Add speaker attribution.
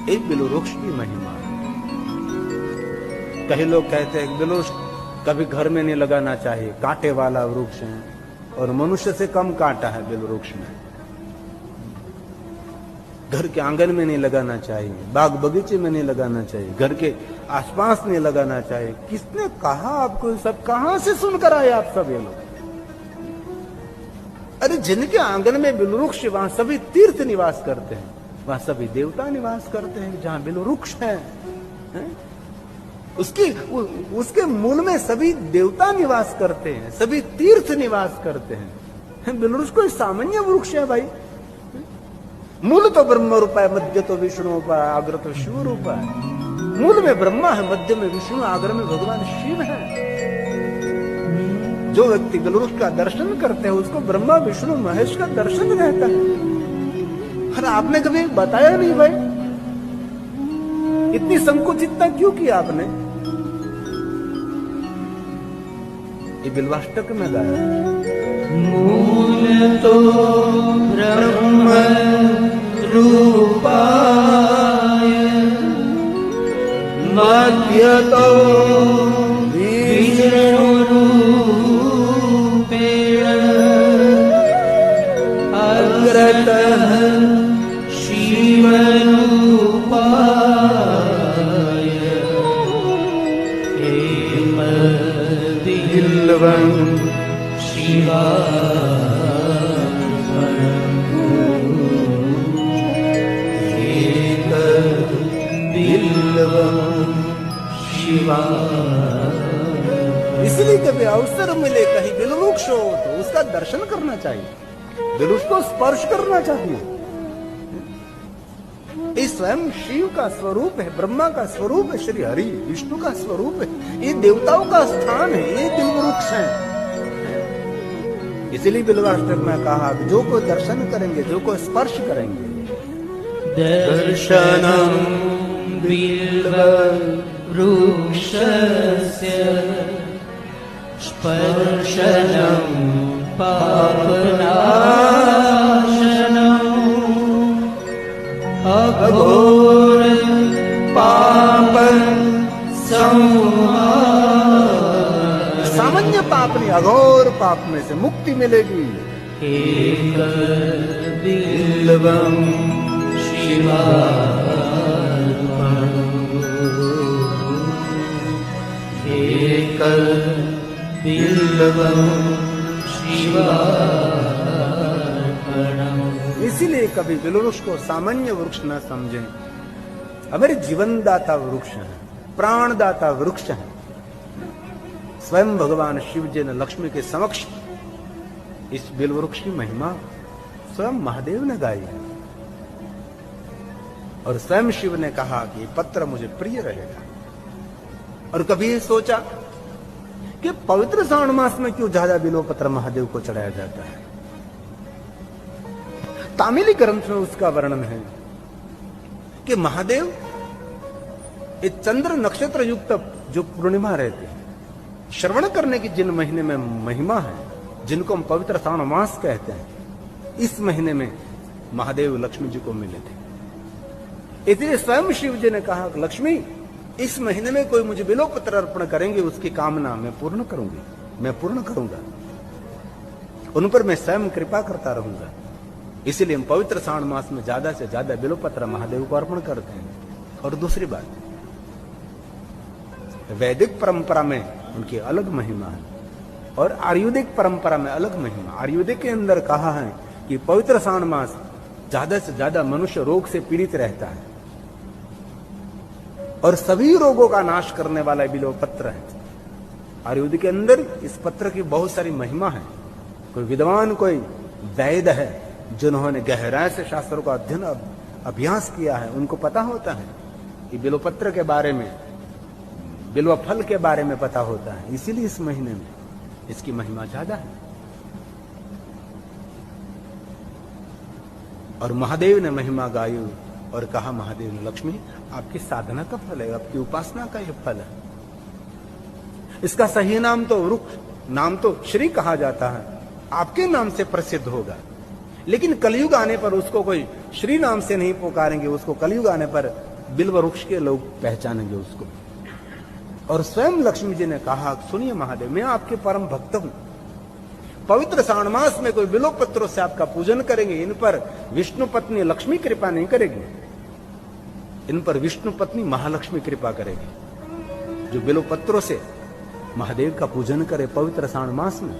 Speaker 1: एक बिलवृक्ष की महिमा है। कई लोग कहते हैं बिलवृक्ष कभी घर में नहीं लगाना चाहिए, कांटे वाला वृक्ष है और मनुष्य से कम कांटा है बिलवृक्ष में, घर के आंगन में नहीं लगाना चाहिए, बाग बगीचे में नहीं लगाना चाहिए, घर के आसपास नहीं लगाना चाहिए। किसने कहा आपको? सब कहां से सुनकर आए आप सब ये लोग? अरे जिनके आंगन में बिलवृक्ष, वहां सभी तीर्थ निवास करते हैं, वहां सभी देवता निवास करते हैं। जहां बिलवृक्ष है, उसके मूल में सभी देवता निवास करते हैं, सभी तीर्थ निवास करते हैं। बिलवृक्ष कोई सामान्य वृक्ष है भाई? मूल तो ब्रह्म रूप है, मध्य तो विष्णु रूप है, आग्र तो शिव रूप है। मूल में ब्रह्मा है, मध्य में विष्णु, आग्र में भगवान शिव है। जो व्यक्ति बिलवृक्ष का दर्शन करते हैं उसको ब्रह्मा विष्णु महेश का दर्शन रहता है। अरे आपने कभी बताया नहीं भाई, इतनी संकुचितता क्यों किया आपने? ये बिल्वाष्टक में गाया,
Speaker 2: मूल तो ब्रह्म रूपाय, मध्य तो विष्णु रूपेण, अग्रतः शिव रूपाय, हेम बिल्वं शिवार्पणम्, एक बिल्वं शिवार्पणम्।
Speaker 1: इसलिए कभी अवसर मिले कहीं बिलवृक्ष हो तो उसका दर्शन करना चाहिए, बिलवृक्ष को स्पर्श करना चाहिए। ये स्वयं शिव का स्वरूप है, ब्रह्मा का स्वरूप है, श्री हरि विष्णु का स्वरूप है, ये देवताओं का स्थान है, ये बिलवृक्ष है। इसलिए बिल्वाष्टक में कहा जो को दर्शन करेंगे, जो को स्पर्श करेंगे,
Speaker 2: दर्शनं बिल्ववृक्षस्य, स्पर्शनं पापनाशनम्, अघोर पाप संहार।
Speaker 1: सामान्य पाप नहीं, अघोर पाप में से मुक्ति मिलेगी।
Speaker 2: एक बिल्वं शिवार्पणम्, एक बिल्वं शिवार्पणम्।
Speaker 1: इसीलिए कभी बिलवृक्ष को सामान्य वृक्ष न समझें, हमारे जीवनदाता वृक्ष है, प्राणदाता वृक्ष है। स्वयं भगवान शिव जी ने लक्ष्मी के समक्ष इस बिलवृक्ष की महिमा स्वयं महादेव ने गाई है, और स्वयं शिव ने कहा कि ये पत्र मुझे प्रिय रहेगा। और कभी ये सोचा कि पवित्र श्रावण मास में क्यों ज्यादा बिल्व पत्र महादेव को चढ़ाया जाता है? तामिली ग्रंथ में उसका वर्णन है कि महादेव ये चंद्र नक्षत्र युक्त जो पूर्णिमा रहते हैं, श्रवण करने की जिन महीने में महिमा है, जिनको हम पवित्र श्रावण मास कहते हैं, इस महीने में महादेव लक्ष्मी जी को मिले थे। इसलिए स्वयं शिव जी ने कहा लक्ष्मी इस महीने में कोई मुझे बिल्व पत्र अर्पण करेंगे, उसकी कामना मैं पूर्ण करूंगी, मैं पूर्ण करूंगा, उन पर मैं स्वयं कृपा करता रहूंगा। इसीलिए हम पवित्र श्रावण मास में ज्यादा से ज्यादा बिल्व पत्र महादेव को अर्पण करते हैं। और दूसरी बात, वैदिक परंपरा में उनकी अलग महिमा है और आयुर्वेदिक परंपरा में अलग महिमा। आयुर्वेदिक के अंदर कहा है कि पवित्र श्रावण मास ज्यादा से ज्यादा मनुष्य रोग से पीड़ित रहता है और सभी रोगों का नाश करने वाला बिल्व पत्र है। आयुर्वेद के अंदर इस पत्र की बहुत सारी महिमा है। कोई विद्वान, कोई वैद्य है जिन्होंने गहराई से शास्त्रों का अध्ययन अभ्यास किया है, उनको पता होता है कि बिल्व पत्र के बारे में, बिल्व फल के बारे में पता होता है। इसीलिए इस महीने में इसकी महिमा ज्यादा है। और महादेव ने महिमा गाई और कहा महादेव ने लक्ष्मी आपकी साधना का फल है, आपकी उपासना का यह फल है। इसका सही नाम तो वृक्ष, नाम तो श्री कहा जाता है, आपके नाम से प्रसिद्ध होगा। लेकिन कलयुग आने पर उसको कोई श्री नाम से नहीं पुकारेंगे, उसको कलयुग आने पर बिल्व वृक्ष के लोग पहचानेंगे उसको। और स्वयं लक्ष्मी जी ने कहा, सुनिए महादेव, मैं आपके परम भक्त हूं, पवित्र श्रावण मास में कोई बिल्व पत्रों से आपका पूजन करेंगे, इन पर विष्णु पत्नी लक्ष्मी कृपा नहीं करेगी, इन पर विष्णु पत्नी महालक्ष्मी कृपा करेगी। जो बिल्व पत्रों से महादेव का पूजन करे पवित्र श्रावण मास में,